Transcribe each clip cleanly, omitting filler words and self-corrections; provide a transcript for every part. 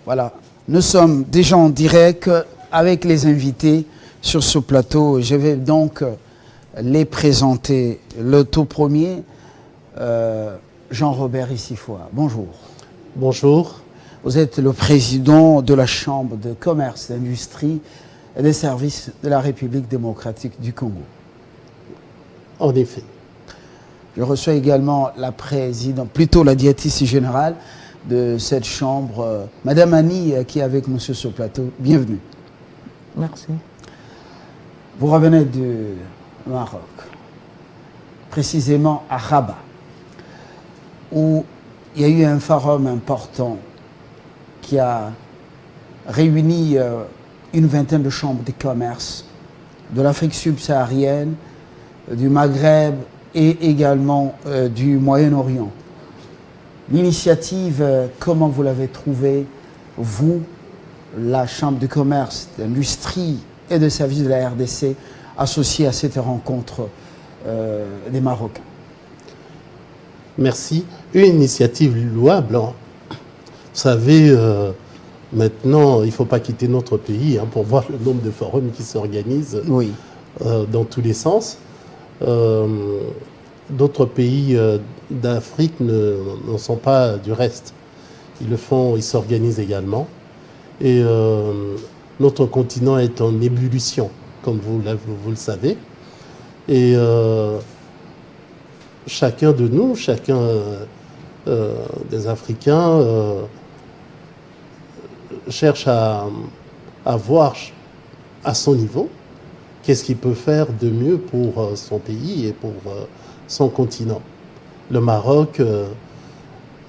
Voilà, nous sommes déjà en direct avec les invités sur ce plateau. Je vais donc les présenter. Le tout premier, Jean-Robert Issifoua. Bonjour. Bonjour. Vous êtes le président de la Chambre de commerce, d'industrie et des services de la République démocratique du Congo. En effet. Je reçois également la présidente, plutôt la diététiste générale de cette chambre, Madame Annie, qui est avec nous sur ce plateau. Bienvenue. Merci. Vous revenez du Maroc, précisément à Rabat, où il y a eu un forum important qui a réuni une vingtaine de chambres de commerce de l'Afrique subsaharienne, du Maghreb et également du Moyen-Orient. L'initiative, comment vous l'avez trouvée, vous, la Chambre de commerce, d'industrie et de services de la RDC, associée à cette rencontre des Marocains? Merci. Une initiative louable. Vous savez, maintenant, il ne faut pas quitter notre pays pour voir le nombre de forums qui s'organisent dans tous les sens. D'autres pays d'Afrique n'en sont pas du reste. Ils le font, ils s'organisent également. Et notre continent est en ébullition, comme vous le savez. Et chacun de nous, chacun des Africains cherche à voir à son niveau qu'est-ce qu'il peut faire de mieux pour son pays et pour son continent. Le Maroc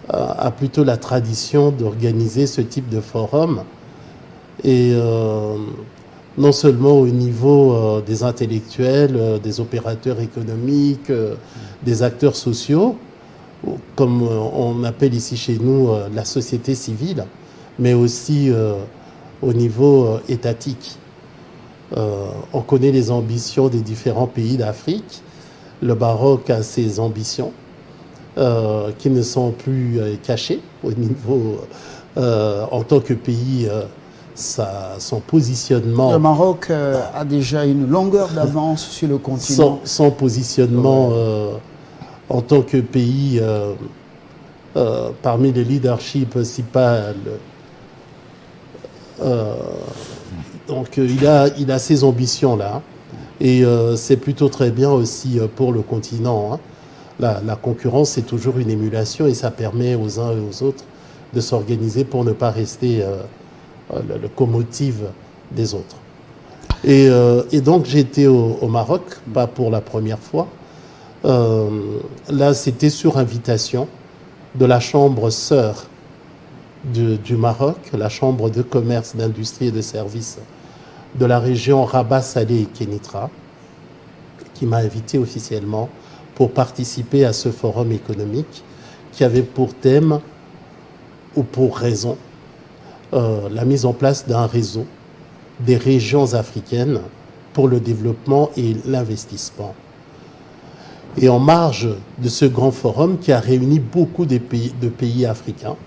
a plutôt la tradition d'organiser ce type de forum et non seulement au niveau des intellectuels, des opérateurs économiques, des acteurs sociaux, comme on appelle ici chez nous la société civile, mais aussi au niveau étatique. On connaît les ambitions des différents pays d'Afrique. Le Maroc a ses ambitions qui ne sont plus cachées au niveau, en tant que pays, son positionnement. Le Maroc a déjà une longueur d'avance sur le continent. Son positionnement en tant que pays parmi les leaderships principales. Donc il a ces ambitions-là. Et c'est plutôt très bien aussi pour le continent. La concurrence, c'est toujours une émulation et ça permet aux uns et aux autres de s'organiser pour ne pas rester le locomotive des autres. Et donc j'ai été au Maroc, pas pour la première fois. Là, c'était sur invitation de la chambre sœur du Maroc, la chambre de commerce, d'industrie et de services de la région Rabat, Salé et Kénitra, qui m'a invité officiellement pour participer à ce forum économique qui avait pour thème ou pour raison la mise en place d'un réseau des régions africaines pour le développement et l'investissement. Et en marge de ce grand forum qui a réuni beaucoup de pays africains,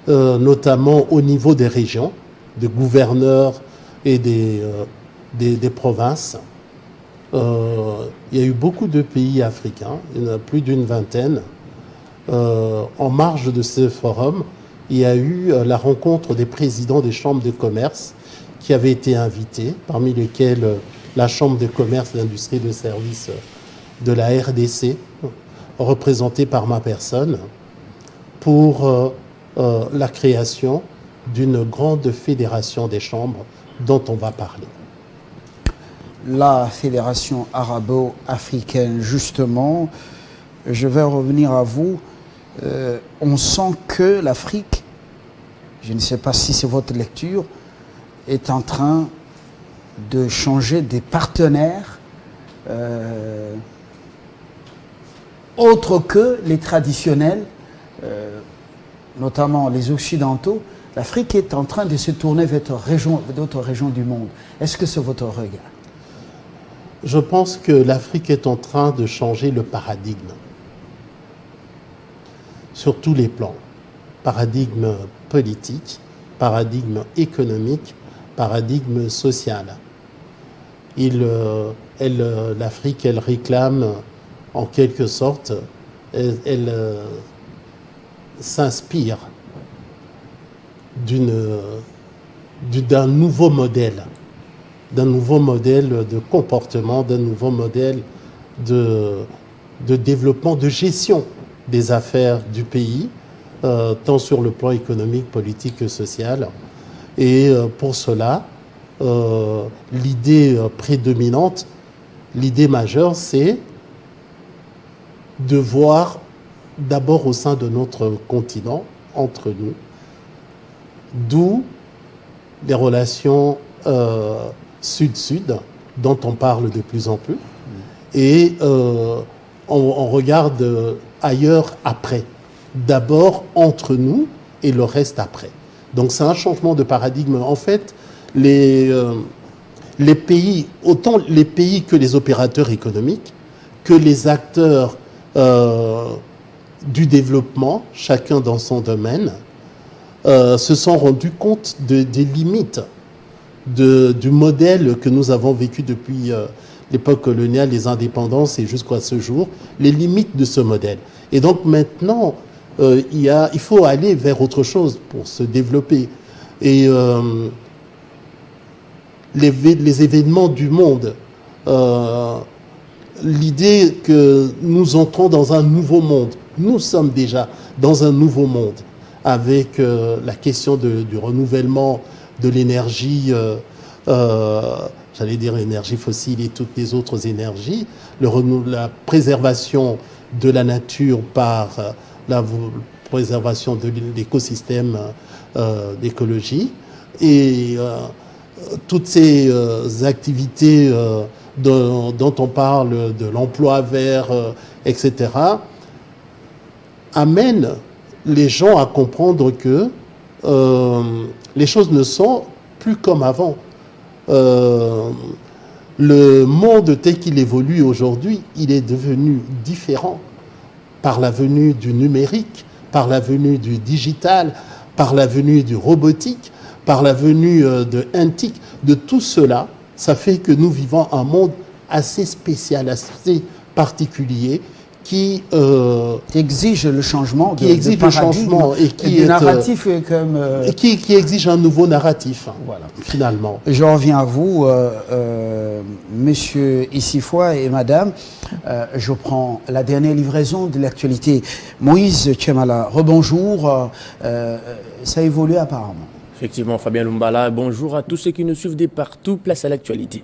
notamment au niveau des régions, de gouverneurs et des provinces. Il y a eu beaucoup de pays africains, il y en a plus d'une vingtaine. En marge de ce forum, il y a eu la rencontre des présidents des chambres de commerce qui avaient été invités, parmi lesquels la chambre de commerce, d'industrie et de services de la RDC, représentée par ma personne, pour la création d'une grande fédération des chambres dont on va parler. La fédération arabo-africaine, justement, je vais revenir à vous. On sent que l'Afrique, je ne sais pas si c'est votre lecture, est en train de changer des partenaires autres que les traditionnels, notamment les Occidentaux. L'Afrique est en train de se tourner vers d'autres régions du monde. Est-ce que c'est votre regard? Je pense que l'Afrique est en train de changer le paradigme sur tous les plans. Paradigme politique, paradigme économique, paradigme social. L'Afrique, elle réclame en quelque sorte, elle s'inspire d'un nouveau modèle de comportement, d'un nouveau modèle de développement, de gestion des affaires du pays, tant sur le plan économique, politique que social. Et pour cela, l'idée prédominante, l'idée majeure, c'est de voir d'abord au sein de notre continent, entre nous, d'où les relations sud-sud, dont on parle de plus en plus, et on regarde ailleurs après. D'abord entre nous et le reste après. Donc c'est un changement de paradigme. En fait, les pays, autant les pays que les opérateurs économiques, que les acteurs du développement, chacun dans son domaine, se sont rendus compte des limites du modèle que nous avons vécu depuis l'époque coloniale, les indépendances et jusqu'à ce jour, les limites de ce modèle. Et donc maintenant, il faut aller vers autre chose pour se développer. Et les événements du monde, l'idée que nous entrons dans un nouveau monde, nous sommes déjà dans un nouveau monde, avec la question du renouvellement de l'énergie, j'allais dire l'énergie fossile et toutes les autres énergies, la préservation de la nature par la préservation de l'écosystème d'écologie, et toutes ces activités dont on parle, de l'emploi vert, etc., amènent les gens à comprendre que les choses ne sont plus comme avant. Le monde tel qu'il évolue aujourd'hui, il est devenu différent par la venue du numérique, par la venue du digital, par la venue du robotique, par la venue de Intic. De tout cela, ça fait que nous vivons un monde assez spécial, assez particulier, qui exige le changement qui exige le changement et qui est narratif comme qui exige un nouveau narratif, voilà, finalement. Je reviens à vous, monsieur Issifwa et madame. Je prends la dernière livraison de l'actualité. Moïse Tchemala, rebonjour. Ça évolue apparemment. Effectivement, Fabien Lumbala, bonjour à tous ceux qui nous suivent de partout. Place à l'actualité.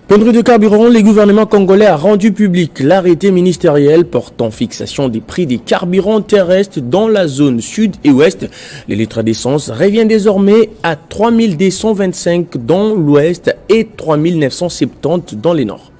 Pénurie de carburant, le gouvernement congolais a rendu public l'arrêté ministériel portant fixation des prix des carburants terrestres dans la zone sud et ouest. Les litres d'essence reviennent désormais à 3225 dans l'ouest et 3970 dans les nord.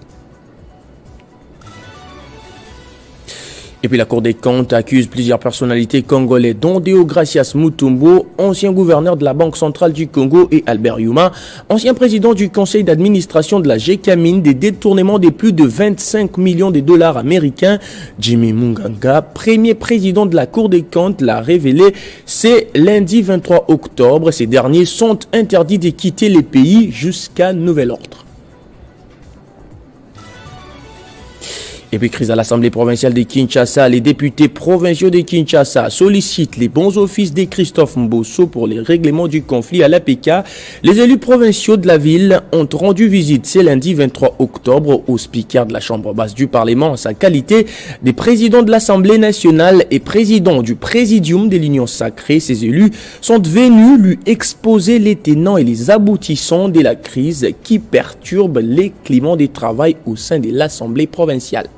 Et puis la Cour des comptes accuse plusieurs personnalités congolais, dont Deogracias Mutombo, ancien gouverneur de la Banque centrale du Congo, et Albert Yuma, ancien président du conseil d'administration de la GECAMINE, des détournements de plus de 25 millions de dollars américains. Jimmy Munganga, premier président de la Cour des comptes, l'a révélé ce lundi 23 octobre. Ces derniers sont interdits de quitter les pays jusqu'à nouvel ordre. Et puis crise à l'Assemblée provinciale de Kinshasa, les députés provinciaux de Kinshasa sollicitent les bons offices de Christophe Mbosso pour les règlements du conflit à l'APK. Les élus provinciaux de la ville ont rendu visite ce lundi 23 octobre au speaker de la Chambre basse du Parlement en sa qualité de président de l'Assemblée nationale et président du Présidium de l'Union sacrée. Ces élus sont venus lui exposer les tenants et les aboutissants de la crise qui perturbe les climats de travail au sein de l'Assemblée provinciale.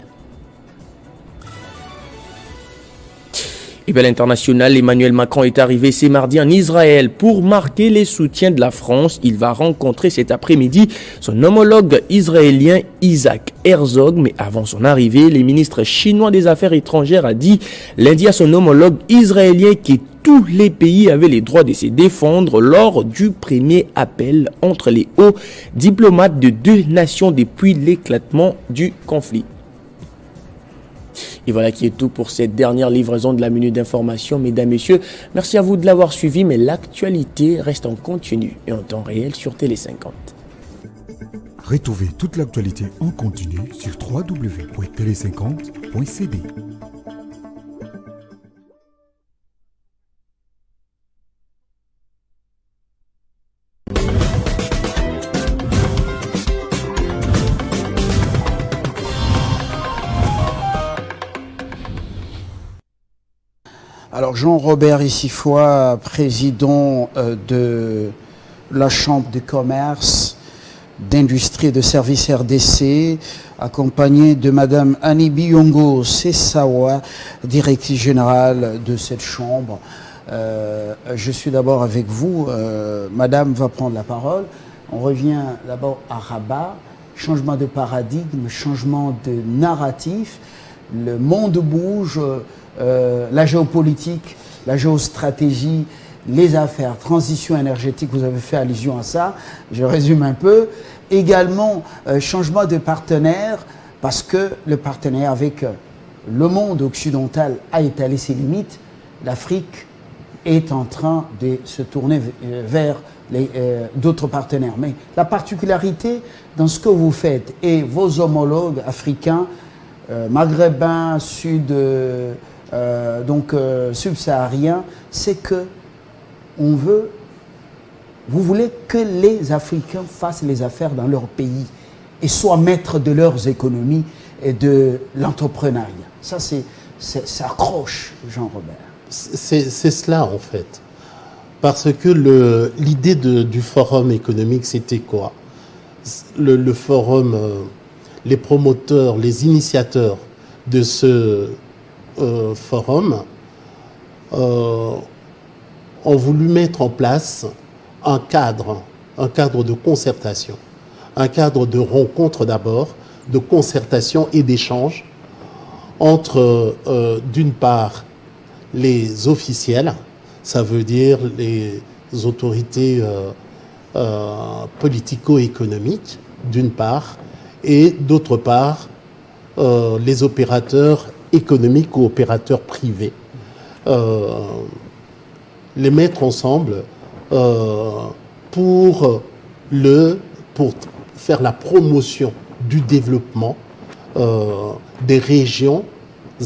Et bien à l'international, Emmanuel Macron est arrivé ce mardi en Israël pour marquer les soutiens de la France. Il va rencontrer cet après-midi son homologue israélien Isaac Herzog. Mais avant son arrivée, le ministre chinois des Affaires étrangères a dit lundi à son homologue israélien que tous les pays avaient les droits de se défendre lors du premier appel entre les hauts diplomates de deux nations depuis l'éclatement du conflit. Et voilà qui est tout pour cette dernière livraison de la minute d'information. Mesdames, Messieurs, merci à vous de l'avoir suivi, mais l'actualité reste en continu et en temps réel sur Télé 50. Retrouvez toute l'actualité en continu sur www.tele50.cd. Alors Jean-Robert Issifois, président de la Chambre de commerce, d'industrie et de services RDC, accompagné de Madame Annie Biongo Sessawa, directrice générale de cette chambre. Je suis d'abord avec vous. Madame va prendre la parole. On revient d'abord à Rabat. Changement de paradigme, changement de narratif. Le monde bouge. La géopolitique, la géostratégie, les affaires, transition énergétique, vous avez fait allusion à ça, je résume un peu. Également, changement de partenaire, parce que le partenaire avec le monde occidental a étalé ses limites. L'Afrique est en train de se tourner vers d'autres partenaires. Mais la particularité dans ce que vous faites et vos homologues africains, maghrébins, subsahariens, c'est que vous voulez que les Africains fassent les affaires dans leur pays et soient maîtres de leurs économies et de l'entrepreneuriat. Ça accroche, Jean-Robert. C'est cela, en fait. Parce que l'idée du forum économique, c'était quoi? Le forum, les promoteurs, les initiateurs de ce forum ont voulu mettre en place un cadre de concertation, un cadre de rencontre d'abord, de concertation et d'échange entre, d'une part, les officiels, ça veut dire les autorités politico-économiques, d'une part, et d'autre part, les opérateurs économiques ou opérateurs privés, les mettre ensemble pour faire la promotion du développement des régions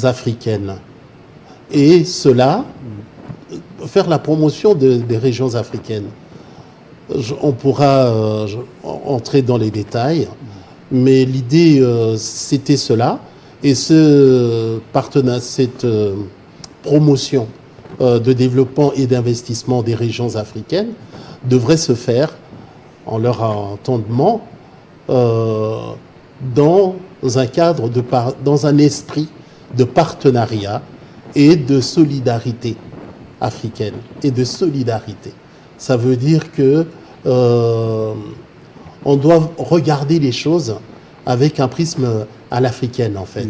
africaines. Et cela, faire la promotion des régions africaines. On pourra entrer dans les détails, mais l'idée, c'était cela. Et cette promotion de développement et d'investissement des régions africaines devrait se faire, en leur entendement, dans un cadre, dans un esprit de partenariat et de solidarité africaine. Et de solidarité. Ça veut dire que on doit regarder les choses avec un prisme à l'africaine, en fait.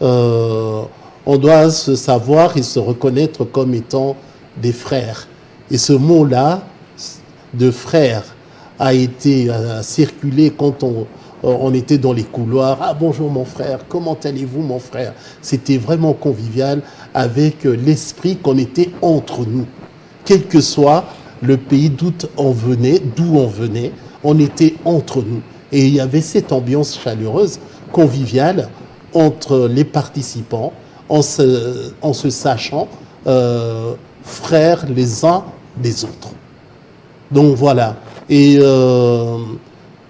On doit se savoir et se reconnaître comme étant des frères. Et ce mot-là, de frère, a circulé quand on était dans les couloirs. Ah, bonjour mon frère, comment allez-vous mon frère? C'était vraiment convivial, avec l'esprit qu'on était entre nous. Quel que soit le pays d'où on venait, on était entre nous. Et il y avait cette ambiance chaleureuse, conviviale, entre les participants, en se sachant frères les uns des autres. Donc voilà. Et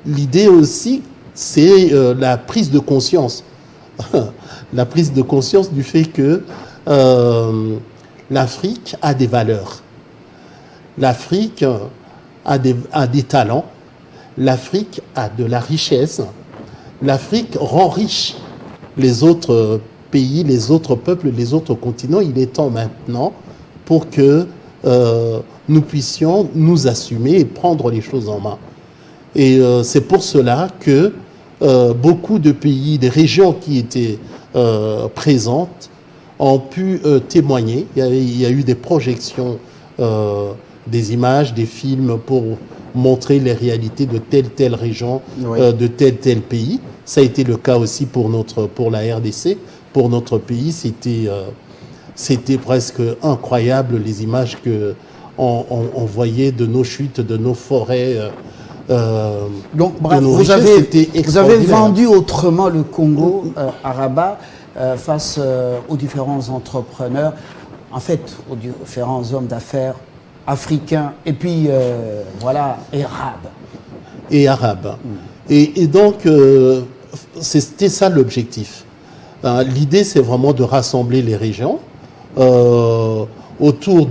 l'idée aussi, c'est la prise de conscience. La prise de conscience du fait que l'Afrique a des valeurs. L'Afrique a des talents. L'Afrique a de la richesse. L'Afrique rend riche les autres pays, les autres peuples, les autres continents. Il est temps maintenant pour que nous puissions nous assumer et prendre les choses en main. Et c'est pour cela que beaucoup de pays, des régions qui étaient présentes, ont pu témoigner. Il y a eu des projections, des images, des films pour montrer les réalités de telle région, de tel pays. Ça a été le cas aussi pour la RDC. Pour notre pays, c'était presque incroyable les images qu'on voyait de nos chutes, de nos forêts. Donc, bref, vous avez vendu autrement le Congo à Rabat face aux différents entrepreneurs, en fait, aux différents hommes d'affaires africains et puis, voilà, arabes. Et arabes. Et donc, c'était ça l'objectif. L'idée, c'est vraiment de rassembler les régions autour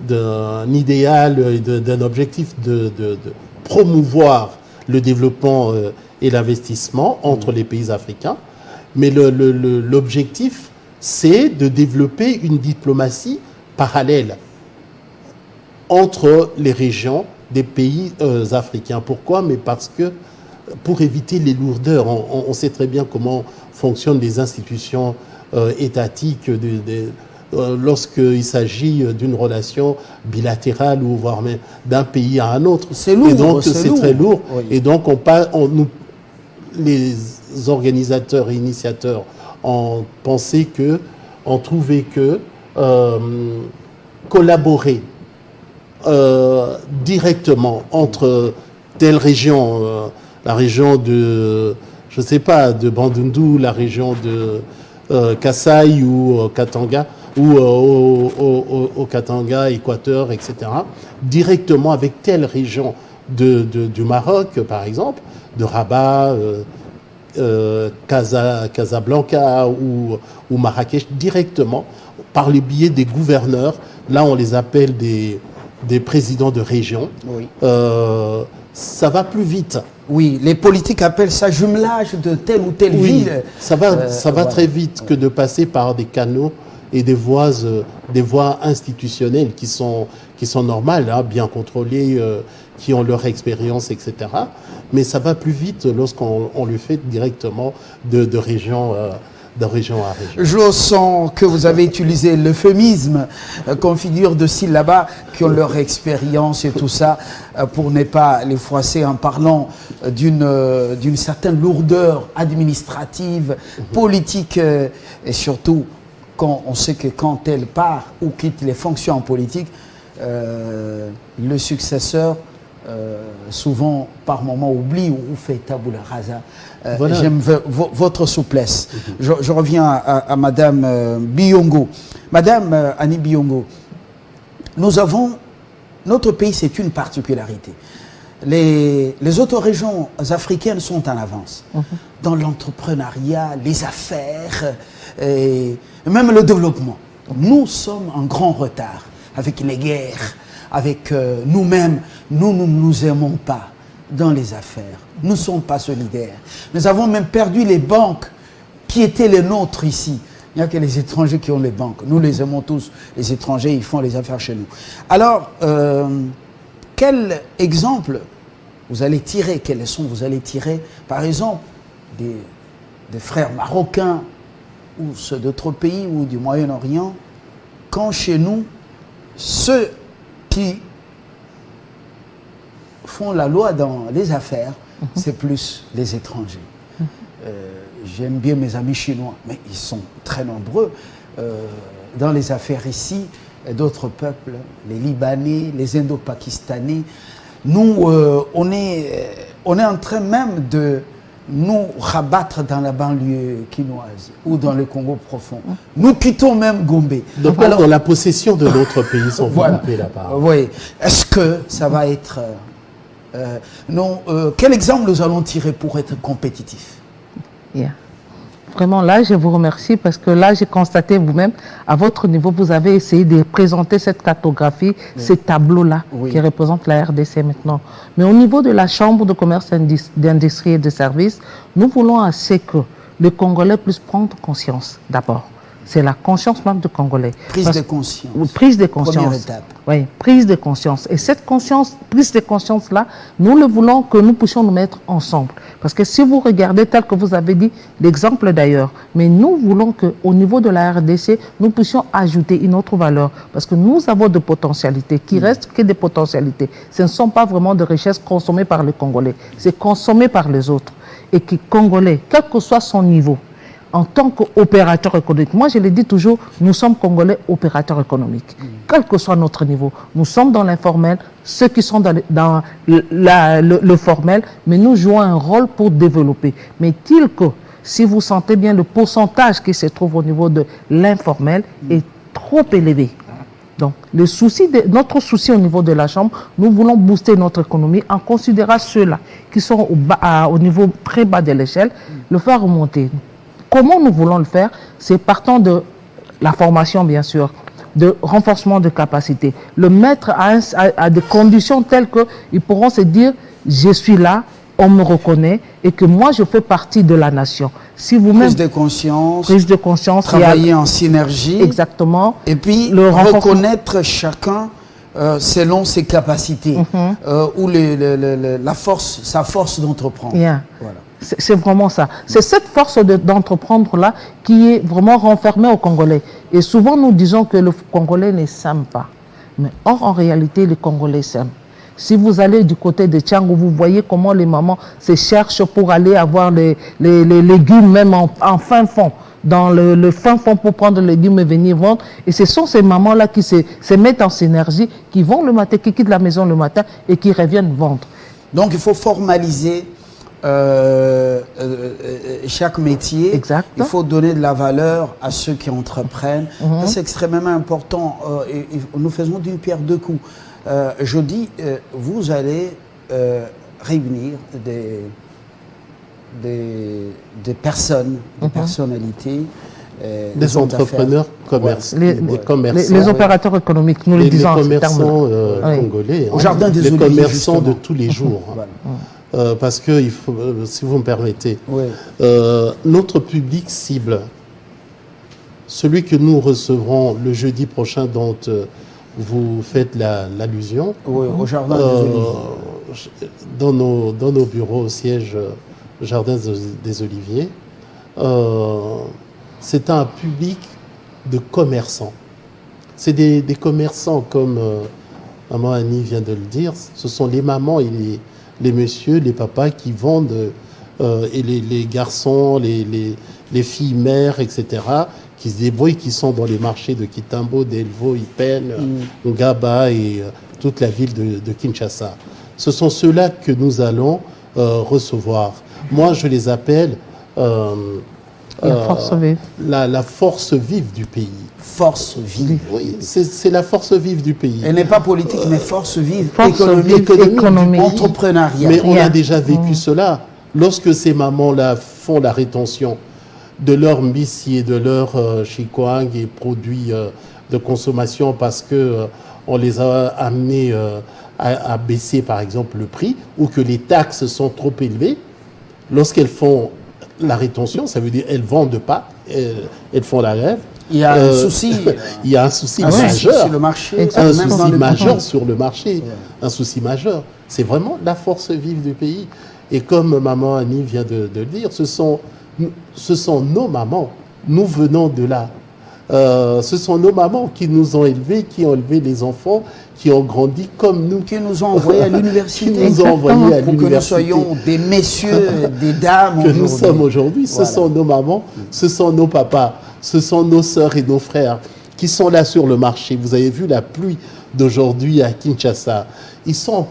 d'un idéal, d'un objectif de promouvoir le développement et l'investissement entre les pays africains. Mais l'objectif, c'est de développer une diplomatie parallèle entre les régions des pays africains. Pourquoi? Mais parce que pour éviter les lourdeurs, on sait très bien comment fonctionnent les institutions étatiques lorsqu'il s'agit d'une relation bilatérale ou voire même d'un pays à un autre. C'est lourd. Et donc c'est très lourd. Oui. Et donc les organisateurs et initiateurs ont trouvé que collaborer directement entre telle région, la région de, je ne sais pas, de Bandundu, la région de Kasaï ou Katanga, ou au Katanga, Équateur, etc., directement avec telle région du Maroc, par exemple, de Rabat, Casablanca ou Marrakech, directement, par le biais des gouverneurs. Là, on les appelle des présidents de région. Oui. Ça va plus vite. Oui, les politiques appellent ça jumelage de telle ou telle ville. Ça va très vite que de passer par des canaux et des voies institutionnelles qui sont normales, hein, bien contrôlées, qui ont leur expérience, etc. Mais ça va plus vite lorsqu'on le fait directement de région à région. Je sens que vous avez utilisé l'euphémisme qu'on figure de ci là-bas, qui ont leur expérience et tout ça, pour ne pas les froisser en parlant d'une certaine lourdeur administrative, politique, et surtout quand on sait que quand elle part ou quitte les fonctions politiques, le successeur souvent par moment oublie ou fait tabula rasa. Voilà. J'aime votre souplesse. Je reviens à Madame Biyongo. Madame Annie Biyongo, notre pays, c'est une particularité. Les autres régions africaines sont en avance dans l'entrepreneuriat, les affaires et même le développement. Nous sommes en grand retard avec les guerres, avec nous-mêmes. Nous ne nous aimons pas dans les affaires. Nous ne sommes pas solidaires. Nous avons même perdu les banques qui étaient les nôtres ici. Il n'y a que les étrangers qui ont les banques. Nous les aimons tous. Les étrangers, ils font les affaires chez nous. Alors, quel exemple vous allez tirer, quelles leçons vous allez tirer, par exemple, des frères marocains ou ceux d'autres pays ou du Moyen-Orient, quand chez nous, ceux qui font la loi dans les affaires, c'est plus les étrangers. J'aime bien mes amis chinois, mais ils sont très nombreux dans les affaires ici, d'autres peuples, les Libanais, les Indo-Pakistanais. Nous, on est en train même de nous rabattre dans la banlieue quinoise ou dans le Congo profond. Nous quittons même Gombe. Donc, alors, dans la possession de notre pays, sont voilà. Là-bas. Oui. Est-ce que ça va être... quel exemple nous allons tirer pour être compétitifs? Yeah. Vraiment, là, je vous remercie parce que là, j'ai constaté vous-même, à votre niveau, vous avez essayé de présenter cette cartographie, ces tableaux-là qui représentent la RDC maintenant. Mais au niveau de la Chambre de commerce, d'industrie et de services, nous voulons assez que le Congolais puisse prendre conscience, d'abord, c'est la conscience même du Congolais. Prise de conscience. Prise de conscience. Première étape. Oui, prise de conscience. Et cette conscience, prise de conscience-là, nous le voulons que nous puissions nous mettre ensemble. Parce que si vous regardez, tel que vous avez dit, l'exemple d'ailleurs, mais nous voulons qu'au niveau de la RDC, nous puissions ajouter une autre valeur. Parce que nous avons des potentialités qui restent que des potentialités. Ce ne sont pas vraiment de richesses consommées par les Congolais. C'est consommé par les autres. Et que Congolais, quel que soit son niveau, en tant qu'opérateur économique, moi je le dis toujours, nous sommes Congolais opérateurs économiques. Quel que soit notre niveau, nous sommes dans l'informel, ceux qui sont dans le formel, mais nous jouons un rôle pour développer. Mais est-il que, si vous sentez bien, le pourcentage qui se trouve au niveau de l'informel est trop élevé. Donc, notre souci au niveau de la Chambre, nous voulons booster notre économie en considérant ceux-là qui sont au niveau très bas de l'échelle, le faire remonter. Comment nous voulons le faire? C'est partant de la formation, bien sûr, de renforcement de capacité, le mettre à des conditions telles qu'ils pourront se dire « je suis là, on me reconnaît et que moi je fais partie de la nation ». Si vous-même prise de conscience, travailler en synergie, exactement, et puis reconnaître chacun selon ses capacités ou sa force d'entreprendre. Yeah. Voilà. C'est vraiment ça. C'est cette force d'entreprendre-là qui est vraiment renfermée au Congolais. Et souvent, nous disons que le Congolais ne s'aime pas. Mais or, en réalité, les Congolais s'aiment. Si vous allez du côté de Tchangou, vous voyez comment les mamans se cherchent pour aller avoir les légumes, même en fin fond, dans le fin fond pour prendre les légumes et venir vendre. Et ce sont ces mamans-là qui se mettent en synergie, qui vont le matin, qui quittent la maison le matin et qui reviennent vendre. Donc, il faut formaliser chaque métier. Exact. Il faut donner de la valeur à ceux qui entreprennent. C'est extrêmement important. Et nous faisons d'une pierre deux coups. Je dis, vous allez réunir des personnes, des personnalités, des entrepreneurs commerçants, les opérateurs économiques, nous le disons. Les commerçants congolais, au jardin des les Oliviers, commerçants justement. de tous les jours. Parce que, si vous me permettez, notre public cible, celui que nous recevrons le jeudi prochain, dont vous faites l'allusion, au jardin des Oliviers. Dans nos bureaux au siège Jardin des Oliviers, c'est un public de commerçants. C'est des commerçants comme maman Annie vient de le dire. Ce sont les mamans et les messieurs, les papas qui vendent, et les garçons, les filles mères, etc., qui se débrouillent, qui sont dans les marchés de Kitambo, d'Elvo, Ipen, Ngaba et toute la ville de Kinshasa. Ce sont ceux-là que nous allons recevoir. Moi, je les appelle la force vive. La force vive du pays. Force vive. Oui, c'est la force vive du pays. Elle n'est pas politique, mais force vive, économique, entrepreneuriat. Mais on a déjà vécu cela. Lorsque ces mamans-là font la rétention de leur mbissi et de leur chikwang et produits de consommation parce que on les a amenés à baisser, par exemple, le prix, ou que les taxes sont trop élevées, lorsqu'elles font la rétention, ça veut dire qu'elles ne vendent pas, elles font la grève. Il y a un souci. Il y a un souci majeur sur le marché. Un souci majeur sur le marché. Un souci majeur. C'est vraiment la force vive du pays. Et comme maman Annie vient de le dire, ce sont nos mamans. Nous venons de là. Ce sont nos mamans qui nous ont élevés, qui ont élevé les enfants, qui ont grandi comme nous. Qui nous ont envoyés à l'université. Qui nous ont envoyés à l'université. Pour que nous soyons des messieurs, des dames. Que nous sommes aujourd'hui. Ce sont nos mamans, ce sont nos papas, ce sont nos sœurs et nos frères qui sont là sur le marché. Vous avez vu la pluie d'aujourd'hui à Kinshasa. Elles sont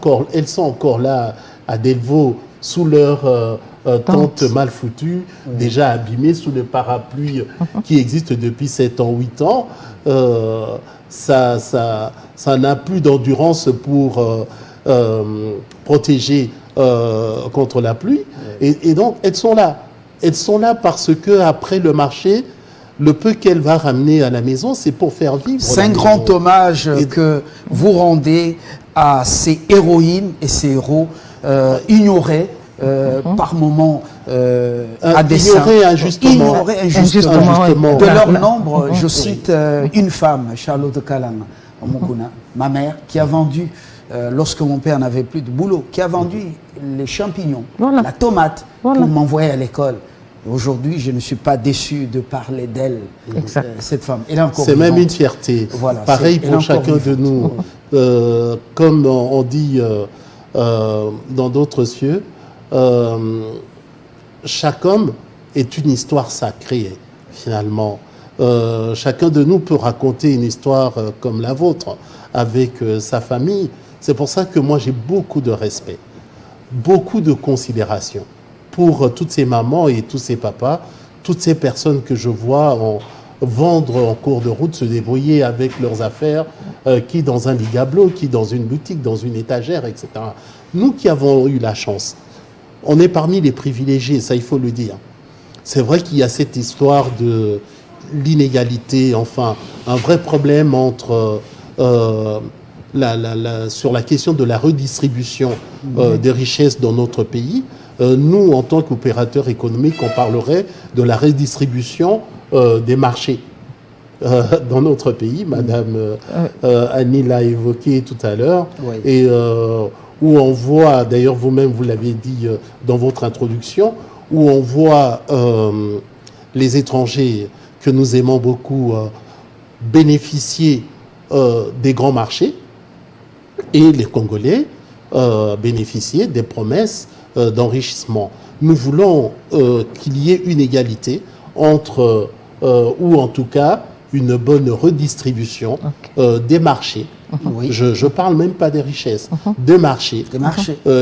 encore là à Delvaux sous leur tente mal foutue, déjà abîmée sous le parapluie qui existe depuis 7 ans, 8 ans. Ça n'a plus d'endurance pour protéger contre la pluie. Et donc, elles sont là. Elles sont là parce que après le marché, le peu qu'elle va ramener à la maison, c'est pour faire vivre. C'est un grand hommage que vous rendez à ces héroïnes et ces héros ignorés par moment à dessein. Ignorer injustement. De leur nombre, je cite une femme, Charlotte Kalama, ma mère, qui a vendu, lorsque mon père n'avait plus de boulot, qui a vendu les champignons, la tomate, pour m'envoyer à l'école. Aujourd'hui, je ne suis pas déçu de parler d'elle, cette femme. C'est même une fierté. Voilà, pareil pour chacun de nous. Comme on dit dans d'autres cieux, chaque homme est une histoire sacrée, finalement. Chacun de nous peut raconter une histoire comme la vôtre, avec sa famille. C'est pour ça que moi, j'ai beaucoup de respect, beaucoup de considération pour toutes ces mamans et tous ces papas, toutes ces personnes que je vois vendre en cours de route, se débrouiller avec leurs affaires, qui dans un ligablo, qui dans une boutique, dans une étagère, etc. Nous qui avons eu la chance, on est parmi les privilégiés, ça il faut le dire. C'est vrai qu'il y a cette histoire de l'inégalité, enfin, un vrai problème entre... sur la question de la redistribution des richesses dans notre pays. Nous, en tant qu'opérateurs économiques, on parlerait de la redistribution des marchés dans notre pays. Madame Annie l'a évoqué tout à l'heure. Et où on voit, d'ailleurs vous-même vous l'avez dit dans votre introduction, où on voit les étrangers que nous aimons beaucoup bénéficier des grands marchés, et les Congolais bénéficier des promesses d'enrichissement. Nous voulons qu'il y ait une égalité entre, ou en tout cas, une bonne redistribution des marchés. Je ne parle même pas des richesses, des marchés,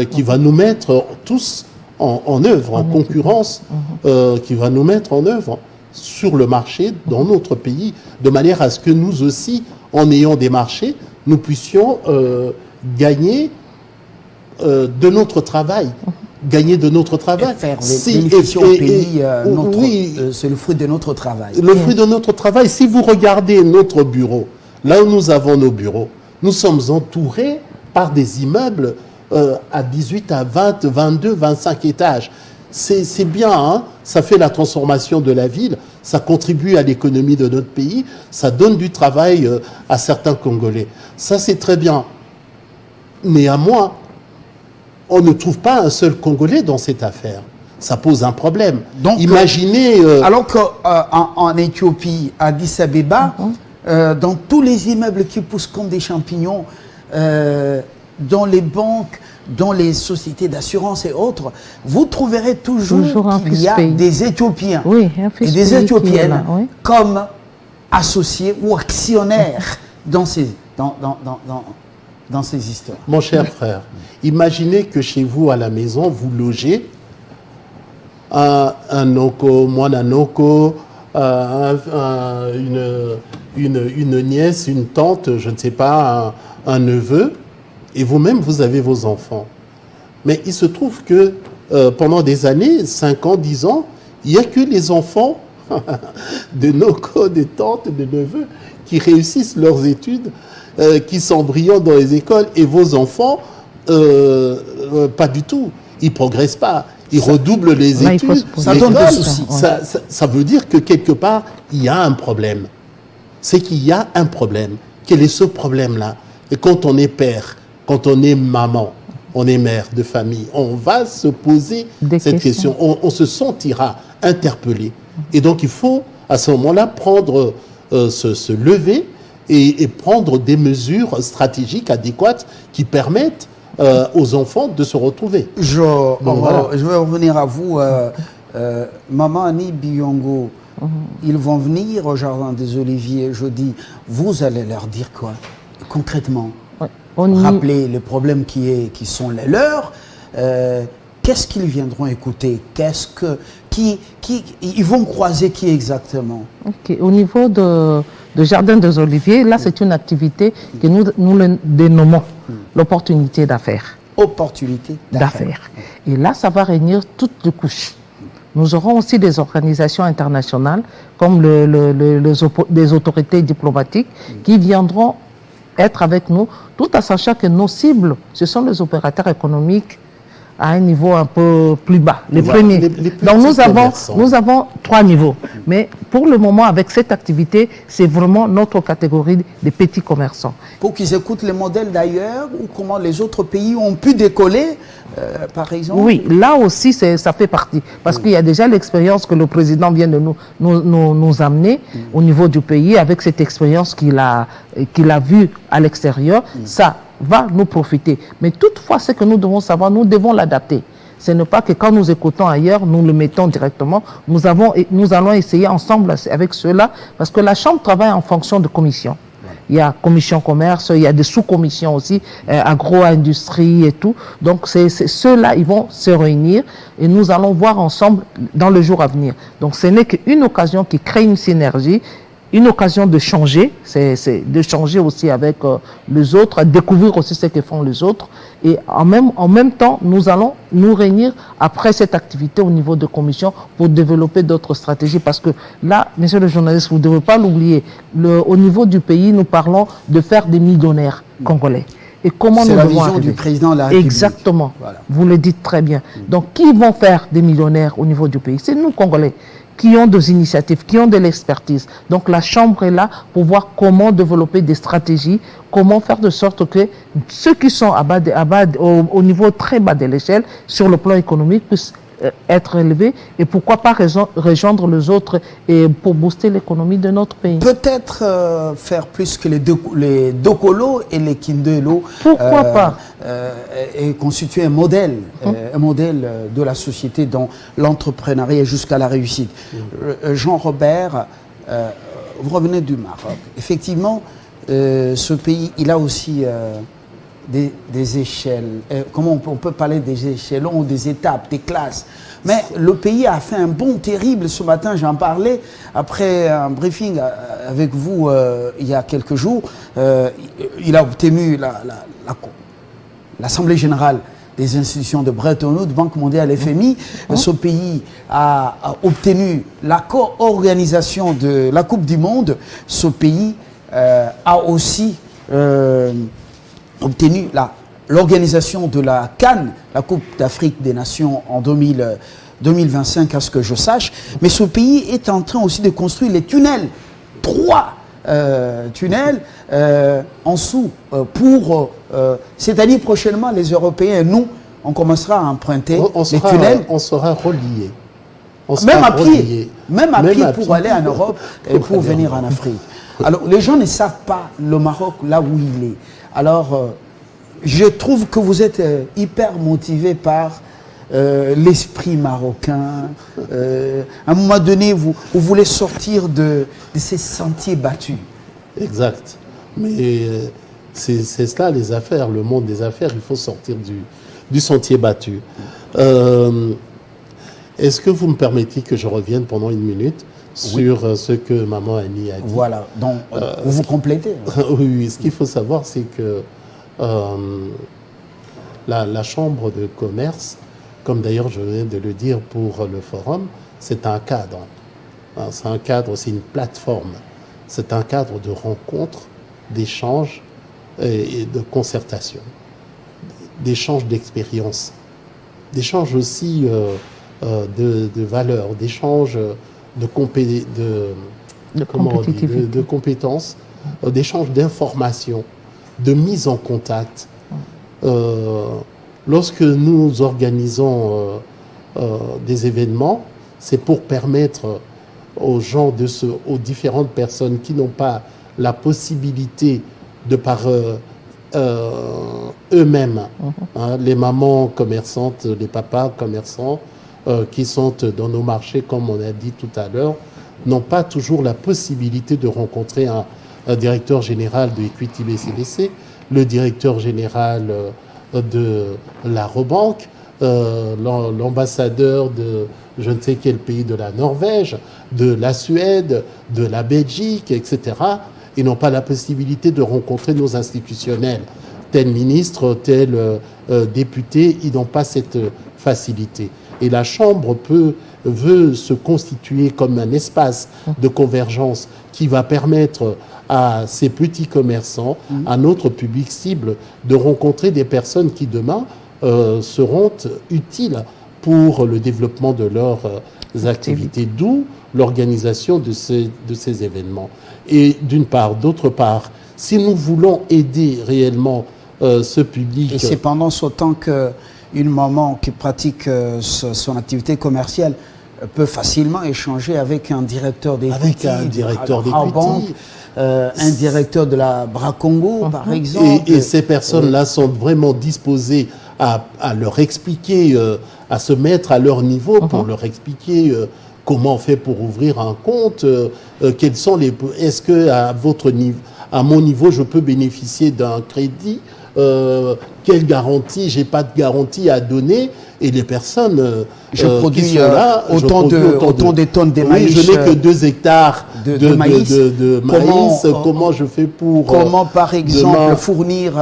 qui va nous mettre tous en œuvre, en concurrence, qui va nous mettre en œuvre sur le marché dans notre pays, de manière à ce que nous aussi, en ayant des marchés, nous puissions gagner de notre travail. Gagner de notre travail. Et faire bénéficier au pays, c'est le fruit de notre travail. Le fruit de notre travail. Si vous regardez notre bureau, là où nous avons nos bureaux, nous sommes entourés par des immeubles à 18, à 20, 22, 25 étages. C'est bien, hein? Ça fait la transformation de la ville, ça contribue à l'économie de notre pays, ça donne du travail à certains Congolais. Ça, c'est très bien. Néanmoins, on ne trouve pas un seul Congolais dans cette affaire. Ça pose un problème. Donc, imaginez... alors qu'en Éthiopie, à Addis Abeba, dans tous les immeubles qui poussent comme des champignons, dans les banques, dans les sociétés d'assurance et autres, vous trouverez toujours qu'il y a des Éthiopiens et des Éthiopiennes comme associés ou actionnaires dans ces histoires. Mon cher frère, imaginez que chez vous, à la maison, vous logez un noko, un noko, une nièce, une tante, je ne sais pas, un neveu, et vous-même, vous avez vos enfants. Mais il se trouve que pendant des années, 5 ans, 10 ans, il n'y a que les enfants de noko, de tantes, de neveux, qui réussissent leurs études, qui sont brillants dans les écoles, et vos enfants, pas du tout. Ils ne progressent pas. Ils redoublent les études. Ça donne des soucis. Ça veut dire que quelque part, il y a un problème. C'est qu'il y a un problème. Quel est ce problème-là? Et quand on est père, quand on est maman, on est mère de famille, on va se poser cette question. On se sentira interpellé. Et donc, il faut, à ce moment-là, prendre, se lever et prendre des mesures stratégiques adéquates qui permettent aux enfants de se retrouver. Je vais revenir à vous. Maman Annie Biyongo, ils vont venir au Jardin des Oliviers jeudi. Vous allez leur dire quoi, concrètement? Rappeler les problèmes qui sont les leurs. Qu'est-ce qu'ils viendront écouter? Ils vont croiser qui exactement? Au niveau de Jardin des Oliviers, là, c'est une activité que nous le dénommons l'opportunité d'affaires. Opportunité d'affaires. Et là, ça va réunir toutes les couches. Nous aurons aussi des organisations internationales, comme des autorités diplomatiques, qui viendront être avec nous, tout en sachant que nos cibles, ce sont les opérateurs économiques à un niveau un peu plus bas, les Voilà, premiers. les Donc commerçants. nous avons 3 niveaux. Mais pour le moment, avec cette activité, c'est vraiment notre catégorie des petits commerçants. Pour qu'ils écoutent les modèles d'ailleurs ou comment les autres pays ont pu décoller, par exemple. Oui, là aussi, ça fait partie. Parce qu'il y a déjà l'expérience que le président vient de nous amener au niveau du pays, avec cette expérience qu'il a vue à l'extérieur. Ça va nous profiter. Mais toutefois, ce que nous devons savoir, nous devons l'adapter. Ce n'est pas que quand nous écoutons ailleurs, nous le mettons directement. Nous allons essayer ensemble avec ceux-là, parce que la Chambre travaille en fonction de commissions. Il y a commission commerce, il y a des sous-commissions aussi, agro-industrie et tout. Donc, ceux-là, ils vont se réunir et nous allons voir ensemble dans le jour à venir. Donc, ce n'est qu'une occasion qui crée une synergie, une occasion de changer, c'est de changer aussi avec les autres, découvrir aussi ce que font les autres. Et en même temps, nous allons nous réunir après cette activité au niveau de commission pour développer d'autres stratégies. Parce que là, monsieur le journaliste, vous ne devez pas l'oublier, au niveau du pays, nous parlons de faire des millionnaires congolais. Et comment nous devons arriver ? C'est la vision du président de la République. Exactement. Voilà. Vous le dites très bien. Donc, qui vont faire des millionnaires au niveau du pays? C'est nous, Congolais, qui ont des initiatives, qui ont de l'expertise. Donc la Chambre est là pour voir comment développer des stratégies, comment faire de sorte que ceux qui sont au niveau très bas de l'échelle, sur le plan économique, puissent être élevés et pourquoi pas rejoindre les autres et pour booster l'économie de notre pays. Peut-être faire plus que les Dokolo et les Kindelo. Pourquoi pas et constituer un modèle de la société dans l'entrepreneuriat jusqu'à la réussite. Jean-Robert, vous revenez du Maroc. Effectivement, ce pays, il a aussi des échelles. Comment on peut parler des échelons ou des étapes, des classes. Mais le pays a fait un bond terrible. Ce matin, j'en parlais après un briefing avec vous il y a quelques jours. Il a obtenu l'Assemblée générale des institutions de Bretton Woods, Banque mondiale, FMI. Ce pays a obtenu la co-organisation de la Coupe du Monde. Ce pays a aussi obtenu l'organisation de la CAN, la Coupe d'Afrique des Nations en 2025, à ce que je sache. Mais ce pays est en train aussi de construire les tunnels. 3 tunnels en dessous pour... c'est-à-dire prochainement, les Européens, nous, on commencera à emprunter les tunnels. On sera reliés. Même à pied. Même à pied pour aller en Europe et pour venir en Afrique. Alors, les gens ne savent pas le Maroc là où il est. Alors, je trouve que vous êtes hyper motivé par l'esprit marocain. À un moment donné, vous voulez sortir de ces sentiers battus. Exact. Mais c'est cela les affaires, le monde des affaires, il faut sortir du sentier battu. Est-ce que vous me permettez que je revienne pendant une minute sur ce que Maman Annie a dit? Voilà, donc vous complétez. Oui, ce qu'il faut savoir, c'est que la Chambre de commerce, comme d'ailleurs je viens de le dire pour le forum, c'est un cadre. C'est un cadre, c'est une plateforme. C'est un cadre de rencontre, d'échange et de concertation, d'échange d'expérience, d'échange aussi de valeurs, d'échange de compétences, d'échange d'informations, de mise en contact. Lorsque nous organisons des événements, c'est pour permettre aux gens, aux différentes personnes qui n'ont pas la possibilité de par eux-mêmes, les mamans commerçantes, les papas commerçants qui sont dans nos marchés, comme on a dit tout à l'heure, n'ont pas toujours la possibilité de rencontrer un directeur général de Equity BCBC, le directeur général de la Robank, l'ambassadeur de je ne sais quel pays de la Norvège, de la Suède, de la Belgique, etc. Ils n'ont pas la possibilité de rencontrer nos institutionnels. Tel ministre, tel député, ils n'ont pas cette facilité. Et la Chambre veut se constituer comme un espace de convergence qui va permettre à ces petits commerçants, à notre public cible, de rencontrer des personnes qui demain seront utiles pour le développement de leurs activités, d'où l'organisation de ces événements. Et d'une part, d'autre part, si nous voulons aider réellement ce public... Et c'est pendant ce temps qu'une maman qui pratique son activité commerciale peut facilement échanger avec un directeur d'equity, un directeur de la Bracongo, par exemple. Et ces personnes-là sont vraiment disposées à leur expliquer, à se mettre à leur niveau pour leur expliquer comment on fait pour ouvrir un compte, quels sont les... Est-ce que à votre niveau, à mon niveau, je peux bénéficier d'un crédit, quelle garantie, j'ai pas de garantie à donner, et les personnes je produis qui sont là, autant de tonnes de maïs. Je n'ai que 2 hectares de maïs. Comment je fais pour... Comment, par exemple, fournir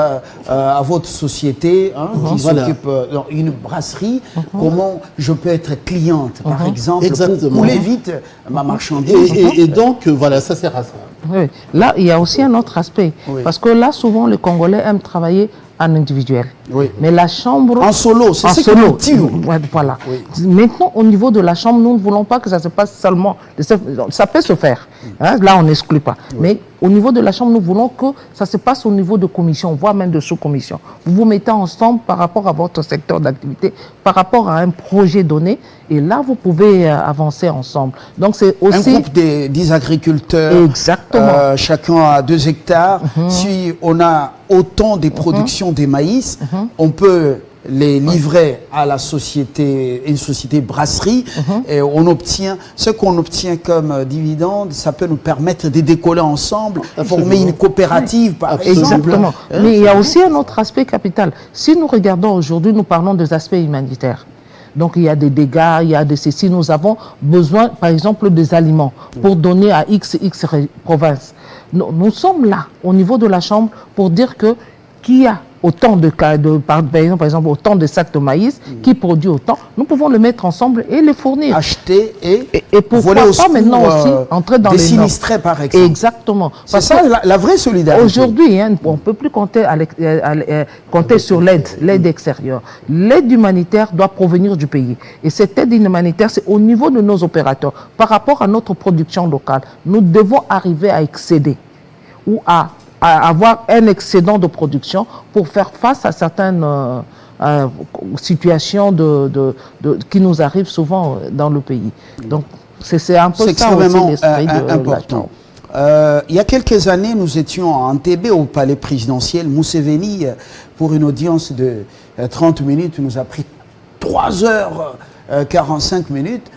à votre société qui s'occupe une brasserie, comment je peux être cliente, par exemple, pour couler vite ma marchandise. Et donc, voilà, ça sert à ça. Oui. Là, il y a aussi un autre aspect. Oui. Parce que là, souvent, les Congolais aiment travailler en individuel. Oui. Mais la chambre... En solo, c'est ce que nous voilà. Oui. Maintenant, au niveau de la chambre, nous ne voulons pas que ça se passe seulement... Ça peut se faire. Hein, là, on n'exclut pas. Oui. Mais au niveau de la chambre, nous voulons que ça se passe au niveau de commission, voire même de sous-commission. Vous vous mettez ensemble par rapport à votre secteur d'activité, par rapport à un projet donné, et là, vous pouvez avancer ensemble. Donc, c'est aussi... Un groupe des agriculteurs. Exactement. Chacun a 2 hectares. Si on a autant de production des maïs, on peut les livrer à la société, une société brasserie, et on obtient ce qu'on obtient comme dividende. Ça peut nous permettre de décoller ensemble, former une coopérative, par exemple. Exactement. Mais il y a aussi un autre aspect capital. Si nous regardons aujourd'hui, nous parlons des aspects humanitaires. Donc il y a des dégâts, il y a des ceci. Nous avons besoin, par exemple, des aliments pour donner à X provinces. Nous sommes là, au niveau de la Chambre, pour dire que qui a autant de cas, par exemple, autant de sacs de maïs, qui produit autant, nous pouvons le mettre ensemble et les fournir. Acheter et pourquoi pas maintenant aussi entrer dans les sinistrés, par exemple. Exactement. C'est ça la vraie solidarité. Aujourd'hui, on ne peut plus compter, compter sur l'aide extérieure. L'aide humanitaire doit provenir du pays. Et cette aide humanitaire, c'est au niveau de nos opérateurs. Par rapport à notre production locale, nous devons arriver à excéder ou à avoir un excédent de production pour faire face à certaines situations qui nous arrivent souvent dans le pays. Donc, c'est un peu ça aussi l'esprit important. Il y a quelques années, nous étions à Entebbe, au palais présidentiel. Museveni, pour une audience de 30 minutes, nous a pris 3h45 minutes.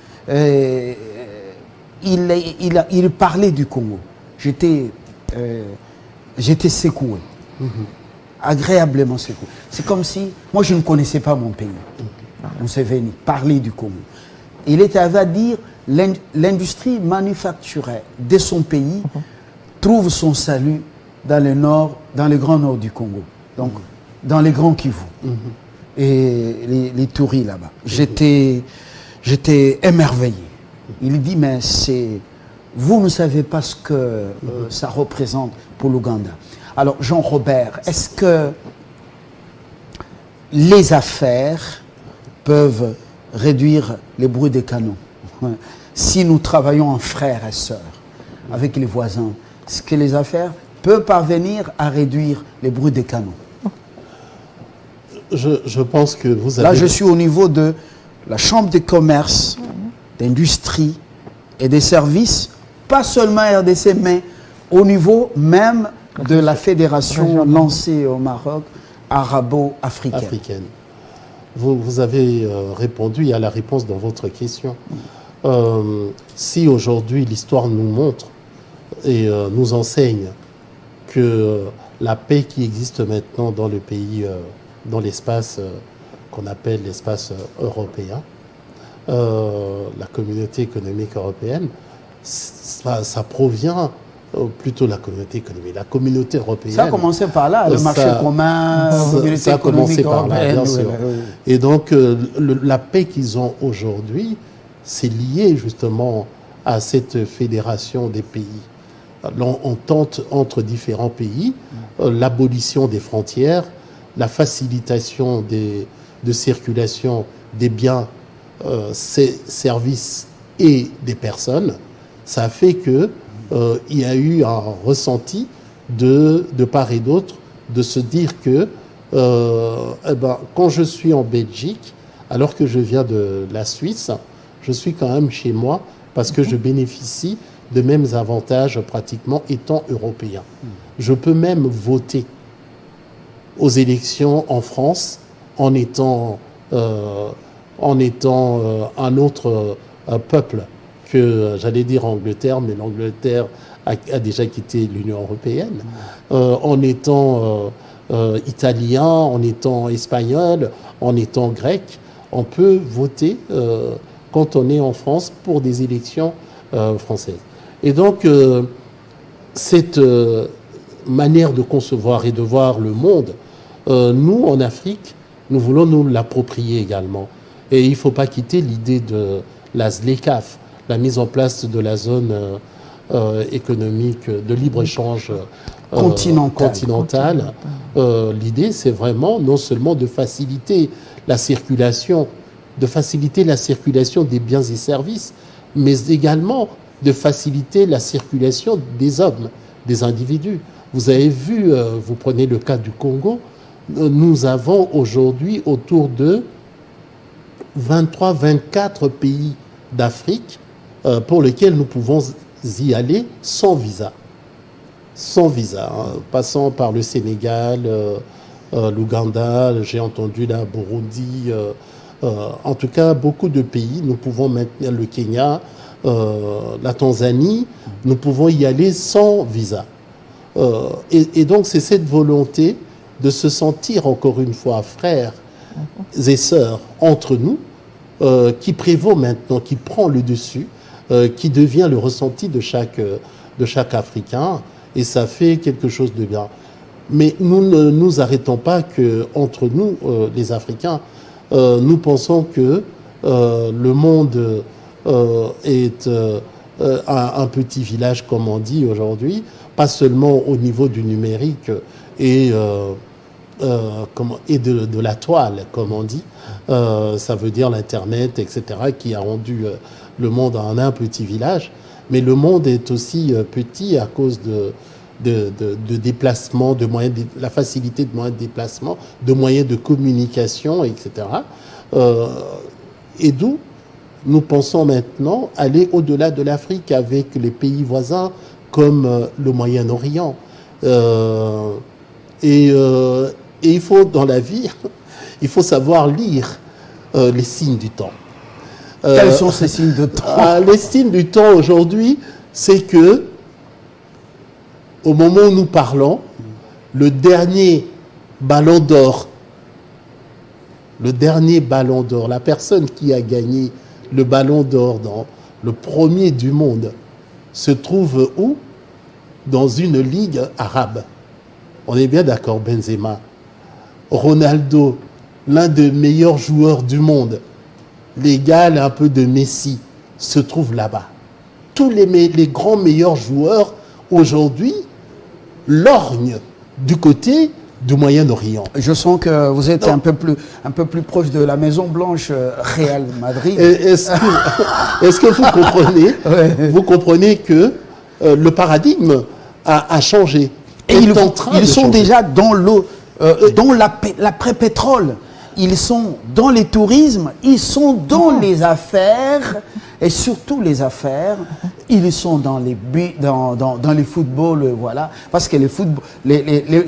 Il parlait du Congo. J'étais secoué, agréablement secoué. C'est comme si, moi je ne connaissais pas mon pays. Museveni parlait du Congo. Il était à dire, l'industrie manufacturière de son pays trouve son salut dans le nord, dans le grand nord du Congo, donc dans les grands Kivu et les Touris là-bas. J'étais émerveillé. Il dit, mais vous ne savez pas ce que ça représente pour l'Ouganda. Alors, Jean-Robert, est-ce que les affaires peuvent réduire les bruits des canons? Si nous travaillons en frères et sœurs avec les voisins, est-ce que les affaires peuvent parvenir à réduire les bruits des canons? Je pense que vous avez... Là, je suis au niveau de la Chambre de commerce, d'industrie et des services, pas seulement RDC, mais au niveau même de la fédération lancée au Maroc, arabo-africaine. Vous avez répondu à la réponse dans votre question. Si aujourd'hui l'histoire nous montre et nous enseigne que la paix qui existe maintenant dans le pays, dans l'espace qu'on appelle l'espace européen, la communauté économique européenne, ça provient plutôt la communauté économique, la communauté européenne. Ça a commencé par là, le marché commun, la communauté économique européenne. Bien sûr. Et donc, la paix qu'ils ont aujourd'hui, c'est lié justement à cette fédération des pays. L'entente entre différents pays, l'abolition des frontières, la facilitation de circulation des biens, services et des personnes, ça fait que il y a eu un ressenti de part et d'autre de se dire que quand je suis en Belgique, alors que je viens de la Suisse, je suis quand même chez moi parce que je bénéficie de mêmes avantages pratiquement étant européen. Je peux même voter aux élections en France en étant un autre peuple que, j'allais dire Angleterre, mais l'Angleterre a déjà quitté l'Union européenne, en étant italien, en étant espagnol, en étant grec. On peut voter quand on est en France pour des élections françaises. Et donc, cette manière de concevoir et de voir le monde, nous, en Afrique, nous voulons nous l'approprier également. Et il ne faut pas quitter l'idée de la ZLECAf, la mise en place de la zone économique de libre-échange continentale. L'idée, c'est vraiment non seulement de faciliter la circulation des biens et services, mais également de faciliter la circulation des hommes, des individus. Vous avez vu, vous prenez le cas du Congo, nous avons aujourd'hui autour de 23-24 pays d'Afrique pour lesquels nous pouvons y aller sans visa. Sans visa, hein, passant par le Sénégal, l'Ouganda, j'ai entendu la Burundi, en tout cas beaucoup de pays. Nous pouvons maintenir le Kenya, la Tanzanie, nous pouvons y aller sans visa. Et donc c'est cette volonté de se sentir encore une fois frères et sœurs entre nous qui prévaut maintenant, qui prend le dessus, qui devient le ressenti de chaque Africain, et ça fait quelque chose de bien. Mais nous ne nous arrêtons pas qu'entre nous, les Africains, nous pensons que le monde est un petit village, comme on dit aujourd'hui, pas seulement au niveau du numérique et de la toile, comme on dit. Ça veut dire l'Internet, etc., qui a rendu le monde un petit village. Mais le monde est aussi petit à cause de déplacement, la facilité de moyens de déplacement, de moyens de communication, etc. Et d'où nous pensons maintenant aller au-delà de l'Afrique avec les pays voisins comme le Moyen-Orient. Et il faut, dans la vie, il faut savoir lire les signes du temps. Quels sont ces signes de temps? Les signes du temps aujourd'hui, c'est que au moment où nous parlons, le dernier ballon d'or, la personne qui a gagné le ballon d'or dans le premier du monde, se trouve où? Dans une ligue arabe. On est bien d'accord, Benzema. Ronaldo, l'un des meilleurs joueurs du monde, l'égal un peu de Messi, se trouve là-bas. Tous les grands meilleurs joueurs aujourd'hui lorgnent du côté du Moyen-Orient. Je sens que vous êtes un peu plus proche de la Maison Blanche, Real Madrid. Est-ce que vous comprenez, Ouais. Vous comprenez que le paradigme a changé. Et ils sont déjà dans l'eau, dans l'après-pétrole. Ils sont dans les tourismes, ils sont dans les affaires, et surtout les affaires, ils sont dans les dans les footballs, voilà. Parce que les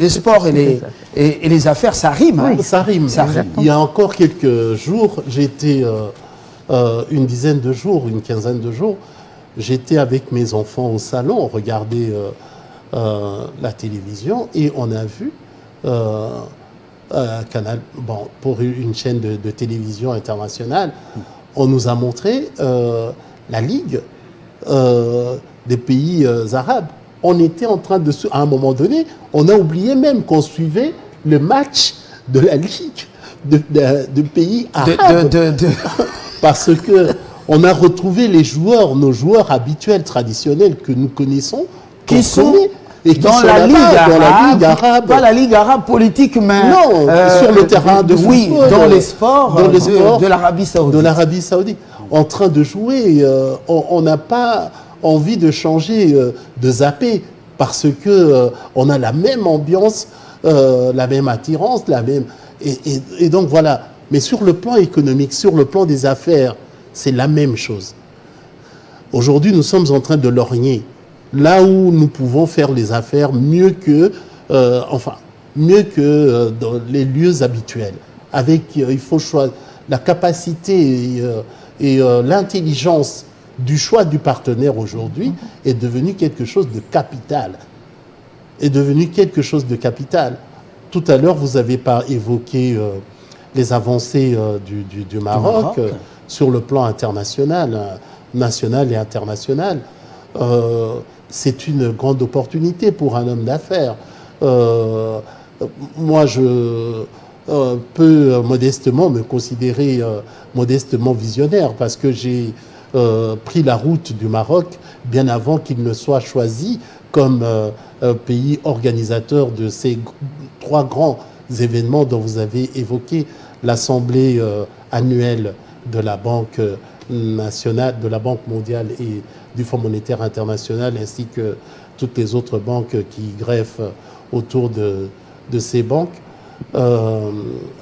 sports et les affaires, ça rime. Hein. Ça rime. Il y a encore quelques jours, j'étais une dizaine de jours, une quinzaine de jours, j'étais avec mes enfants au salon, on regardait la télévision et on a vu Canal, pour une chaîne de télévision internationale, on nous a montré la Ligue des pays arabes. On était en train à un moment donné, on a oublié même qu'on suivait le match de la Ligue de pays arabes. Parce que on a retrouvé nos joueurs habituels, traditionnels que nous connaissons, et dans la Ligue arabe, pas la Ligue arabe politique, mais non, sur le terrain de football, oui, dans les sports, de l'Arabie Saoudite. De l'Arabie Saoudite, en train de jouer. On n'a pas envie de changer, de zapper, parce que on a la même ambiance, la même attirance, la même. Et donc voilà. Mais sur le plan économique, sur le plan des affaires, c'est la même chose. Aujourd'hui, nous sommes en train de lorgner là où nous pouvons faire les affaires mieux que, dans les lieux habituels. Avec, il faut choisir la capacité et l'intelligence du choix du partenaire aujourd'hui est devenu quelque chose de capital. Est devenu quelque chose de capital. Tout à l'heure, vous avez pas évoqué les avancées du Maroc sur le plan international, national et international. C'est une grande opportunité pour un homme d'affaires. Moi, je peux modestement me considérer modestement visionnaire parce que j'ai pris la route du Maroc bien avant qu'il ne soit choisi comme pays organisateur de ces 3 grands événements dont vous avez évoqué l'assemblée annuelle de la Banque nationale, de la Banque mondiale et du Fonds monétaire international, ainsi que toutes les autres banques qui greffent autour de ces banques,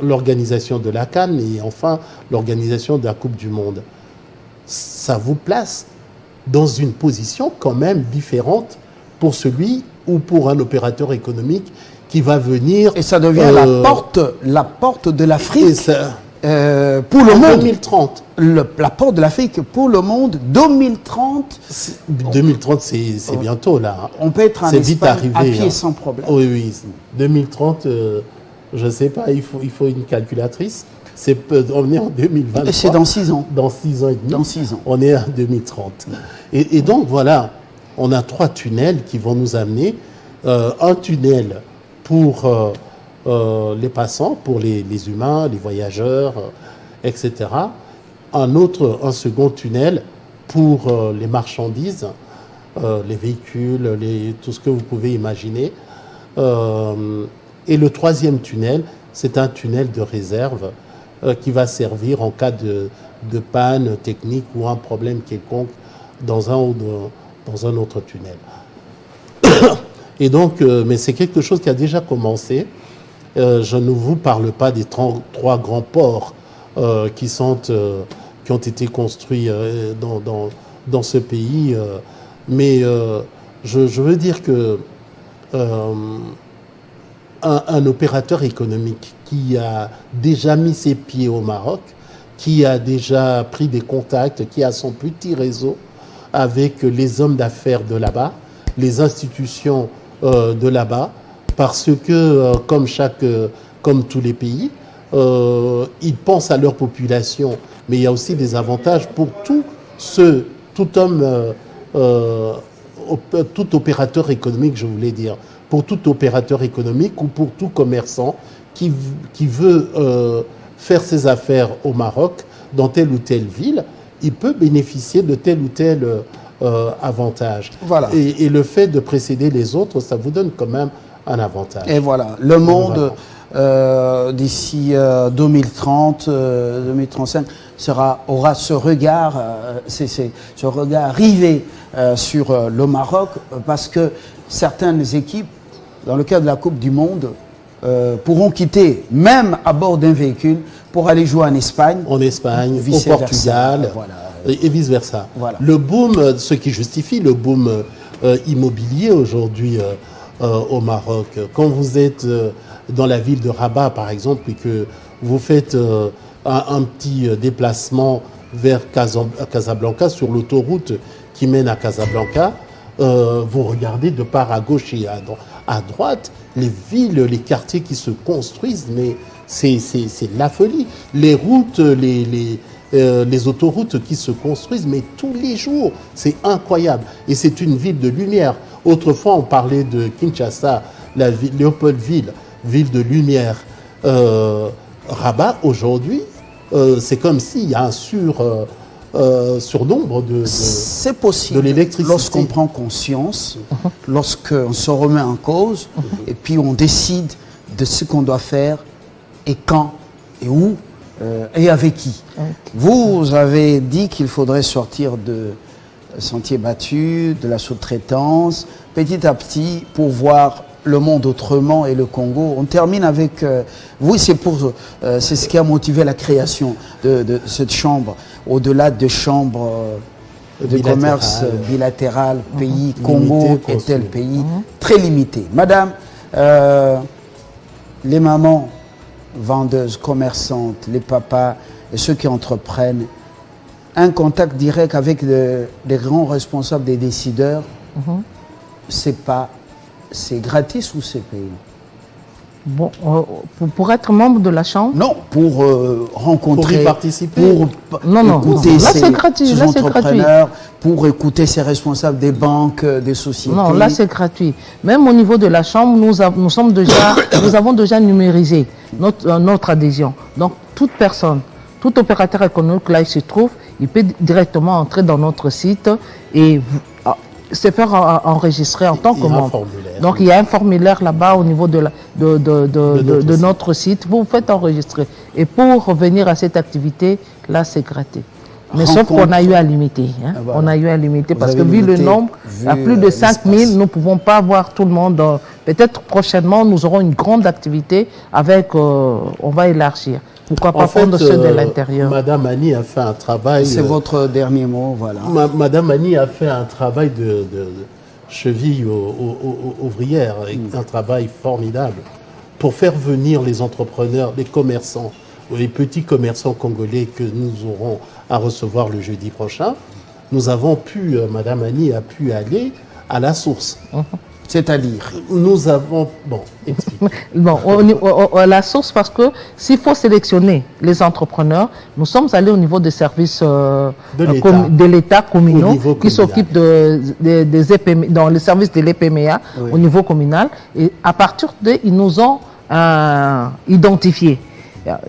l'organisation de la CAN et enfin l'organisation de la Coupe du Monde. Ça vous place dans une position quand même différente pour celui ou pour un opérateur économique qui va venir... Et ça devient la porte de l'Afrique pour le monde. 2030. La porte de l'Afrique pour le monde, 2030. 2030, c'est bientôt là. On peut être en Espagne à pied sans problème. Oui, oui. 2030, je ne sais pas, il faut une calculatrice. On est en 2023. C'est dans 6 ans. Dans 6 ans et demi. Dans 6 ans. On est en 2030. Et donc, voilà, on a 3 tunnels qui vont nous amener. Un tunnel pour les passants, pour les humains, les voyageurs, etc. Un second tunnel pour les marchandises, les véhicules, tout ce que vous pouvez imaginer. Et le 3e tunnel, c'est un tunnel de réserve qui va servir en cas de panne technique ou un problème quelconque dans un autre tunnel. Et donc, mais c'est quelque chose qui a déjà commencé. Je ne vous parle pas des 3 grands ports qui ont été construits dans ce pays. Mais je veux dire que un opérateur économique qui a déjà mis ses pieds au Maroc, qui a déjà pris des contacts, qui a son petit réseau avec les hommes d'affaires de là-bas, les institutions de là-bas, parce que, comme tous les pays, ils pensent à leur population, mais il y a aussi des avantages pour tout opérateur économique, je voulais dire, pour tout opérateur économique ou pour tout commerçant qui veut faire ses affaires au Maroc, dans telle ou telle ville, il peut bénéficier de tel ou tel avantage. Voilà. Et le fait de précéder les autres, ça vous donne quand même un avantage. Et voilà, le monde d'ici 2030, 2035 aura ce regard, ce regard rivé sur le Maroc, parce que certaines équipes, dans le cadre de la Coupe du Monde, pourront quitter, même à bord d'un véhicule, pour aller jouer en Espagne. En Espagne, au Portugal, voilà. Et vice-versa. Voilà. Le boom, ce qui justifie le boom immobilier aujourd'hui au Maroc. Quand vous êtes dans la ville de Rabat, par exemple, et que vous faites un petit déplacement vers Casablanca, sur l'autoroute qui mène à Casablanca, vous regardez de part à gauche et à droite, les villes, les quartiers qui se construisent, mais c'est la folie. Les routes, les autoroutes qui se construisent, mais tous les jours, c'est incroyable. Et c'est une ville de lumière. Autrefois, on parlait de Kinshasa, la ville, Léopoldville, ville de lumière. Rabat, aujourd'hui, c'est comme s'il y a un sur nombre c'est possible de l'électricité. Lorsqu'on prend conscience, lorsqu'on se remet en cause, et puis on décide de ce qu'on doit faire, et quand, et où, et avec qui. Vous avez dit qu'il faudrait sortir de sentiers battus, de la sous-traitance, petit à petit, pour voir le monde autrement et le Congo. On termine avec vous, c'est ce qui a motivé la création de cette chambre, au-delà de chambres de commerce bilatéral, pays, Congo et tel pays, très limité. Madame, les mamans vendeuses, commerçantes, les papas et ceux qui entreprennent, un contact direct avec les grands responsables des décideurs, c'est gratis ou c'est payant? Bon, pour être membre de la Chambre? Non, pour rencontrer, pour y participer. Non, écouter là c'est gratuit, ces là c'est gratuit. Pour écouter ces responsables des banques, des sociétés. Non, là c'est gratuit. Même au niveau de la Chambre, nous avons déjà numérisé notre adhésion. Donc toute personne, tout opérateur économique là il se trouve, il peut directement entrer dans notre site et se faire enregistrer en tant que membre. Donc il y a un formulaire là-bas au niveau de notre site. Vous vous faites enregistrer. Et pour revenir à cette activité, là c'est gratuit. Mais sauf qu'on a eu à limiter. Hein. Voilà. On a eu à limiter parce que vu le nombre, à plus de 5000, nous ne pouvons pas voir tout le monde. Peut-être prochainement, nous aurons une grande activité avec, on va élargir. Pourquoi pas prendre ceux de l'intérieur? Madame Annie a fait un travail... C'est votre dernier mot, voilà. Madame Annie a fait un travail de cheville ouvrière, un travail formidable pour faire venir les entrepreneurs, les commerçants, les petits commerçants congolais que nous aurons à recevoir le jeudi prochain. Nous avons pu, Madame Annie a pu aller à la source. C'est-à-dire? Nous avons... Bon, explique. Bon, à la source, parce que s'il faut sélectionner les entrepreneurs, nous sommes allés au niveau des services de l'État communaux qui s'occupent des EPMA, dans les services de l'EPMA au niveau communal. Et à partir de, ils nous ont identifiés.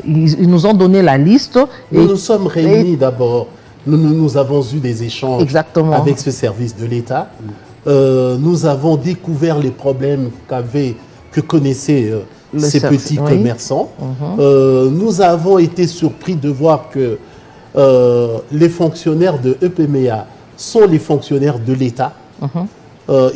Ils nous ont donné la liste. Nous nous sommes réunis d'abord. Nous avons eu des échanges avec ce service de l'État. Nous avons découvert les problèmes que connaissaient ces petits commerçants. Nous avons été surpris de voir que les fonctionnaires de EPMA sont les fonctionnaires de l'État.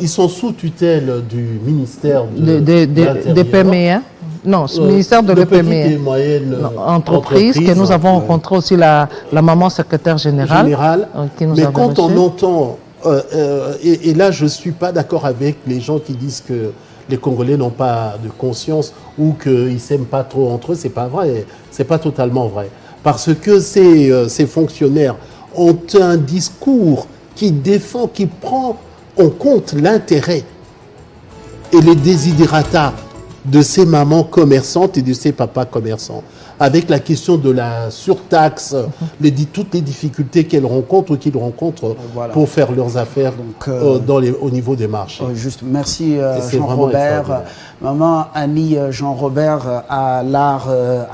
Ils sont sous tutelle du ministère de PMA. Non, le ministère de l'EPMA. et moyennes entreprises que nous avons rencontré aussi la maman secrétaire générale. Mais quand on entend... et là, je ne suis pas d'accord avec les gens qui disent que les Congolais n'ont pas de conscience ou qu'ils ne s'aiment pas trop entre eux. Ce n'est pas vrai. Ce n'est pas totalement vrai. Parce que ces fonctionnaires ont un discours qui défend, qui prend en compte l'intérêt et les desiderata de ces mamans commerçantes et de ces papas commerçants. Avec la question de la surtaxe, toutes les difficultés qu'elles rencontrent ou qu'ils rencontrent pour faire leurs affaires au niveau des marchés. Juste, merci Jean-Robert. Maman Annie Jean-Robert a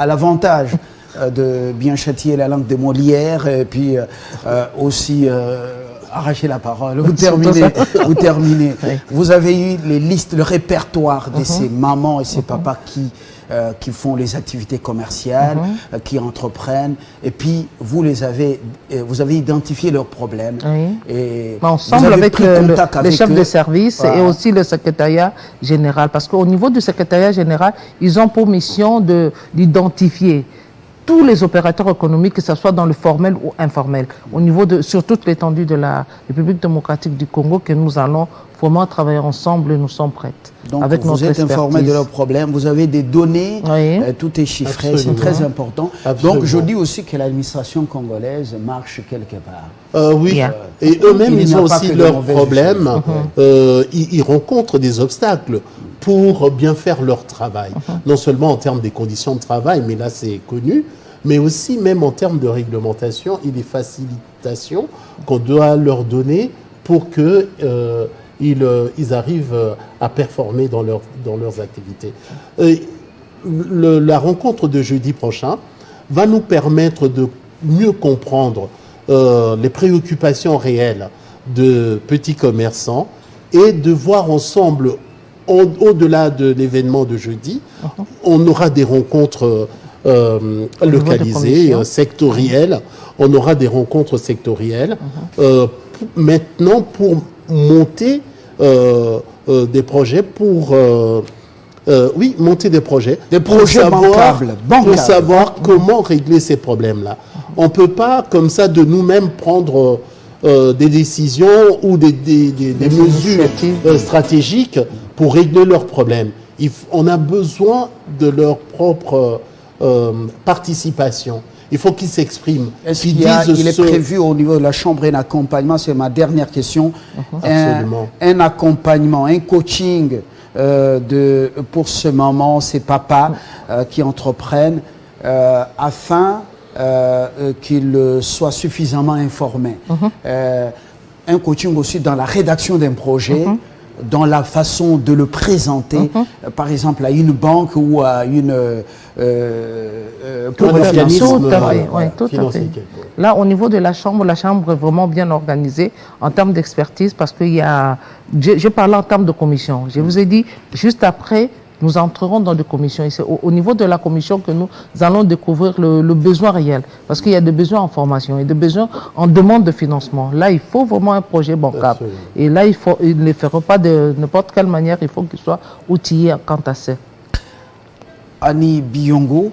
l'avantage de bien châtier la langue de Molière et puis aussi arracher la parole. Vous terminez. Vous avez eu les listes, le répertoire de ces mamans et ces papas qui font les activités commerciales, qui entreprennent, et puis vous avez identifié leurs problèmes. Et ensemble avec les chefs de service et aussi le secrétariat général, parce qu'au niveau du secrétariat général, ils ont pour mission d'identifier tous les opérateurs économiques, que ce soit dans le formel ou informel, sur toute l'étendue de la République démocratique du Congo, que nous allons vraiment travailler ensemble et nous sommes prêtes. Donc avec vous êtes informés de leurs problèmes, vous avez des données, tout est chiffré, c'est très important. Absolument. Donc je dis aussi que l'administration congolaise marche quelque part. Oui, et eux-mêmes, ils ont aussi leurs problèmes. Ils rencontrent des obstacles pour bien faire leur travail. Non seulement en termes des conditions de travail, mais là c'est connu, mais aussi même en termes de réglementation et des facilitations qu'on doit leur donner pour qu'ils arrivent à performer dans leurs activités. La rencontre de jeudi prochain va nous permettre de mieux comprendre les préoccupations réelles de petits commerçants et de voir ensemble, au-delà de l'événement de jeudi, on aura des rencontres localisées, sectorielles, on aura des rencontres sectorielles, maintenant pour monter des projets pour... monter des projets bancables. Pour savoir comment régler ces problèmes-là. On ne peut pas, comme ça, de nous-mêmes prendre des décisions ou des mesures stratégiques pour régler leurs problèmes. On a besoin de leur propre participation. Il faut qu'ils s'expriment. Est-ce qu'il est prévu au niveau de la Chambre un accompagnement? C'est ma dernière question. Un accompagnement, un coaching pour ce moment, ces papas qui entreprennent afin qu'ils soient suffisamment informés. Un coaching aussi dans la rédaction d'un projet, dans la façon de le présenter, par exemple à une banque ou à une... pour le financement. Tout à fait. Là, au niveau de la Chambre est vraiment bien organisée en termes d'expertise parce qu'il y a... Je parlais en termes de commission. Je vous ai dit, juste après, nous entrerons dans des commissions. Et c'est au niveau de la commission que nous allons découvrir le besoin réel. Parce qu'il y a des besoins en formation et des besoins en demande de financement. Là, il faut vraiment un projet bancable. Absolument. Et là, il ne le fera pas de n'importe quelle manière. Il faut qu'il soit outillé quant à ça. Annie Biyongo,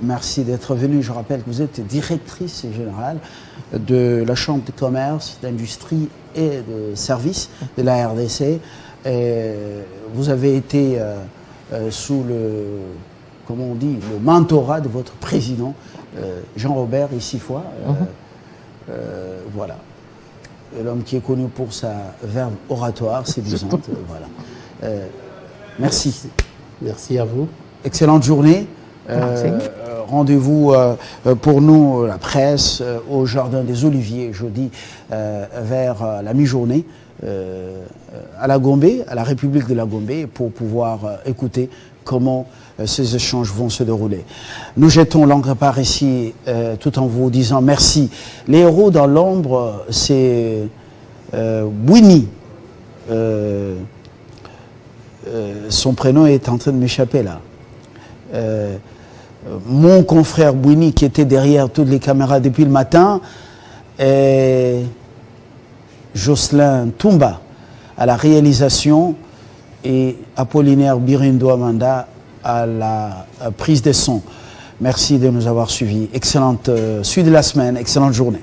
merci d'être venue. Je rappelle que vous êtes directrice générale de la Chambre de commerce, d'industrie et de services de la RDC. Et vous avez été sous comment on dit, le mentorat de votre président, Jean-Robert Issifwa. Voilà. L'homme qui est connu pour sa verve oratoire, séduisante. Voilà. Merci. Merci à vous. Excellente journée. Rendez-vous pour nous, la presse, au Jardin des Oliviers, jeudi, vers la mi-journée, à la Gombe, à la République de la Gombe, pour pouvoir écouter comment ces échanges vont se dérouler. Nous jetons l'encre par ici, tout en vous disant merci. Les héros dans l'ombre, c'est Bouini. Son prénom est en train de m'échapper là. Mon confrère Bouini, qui était derrière toutes les caméras depuis le matin, et Jocelyn Toumba à la réalisation et Apollinaire Birindo Amanda à la prise des sons. Merci de nous avoir suivis. Excellente suite de la semaine, excellente journée.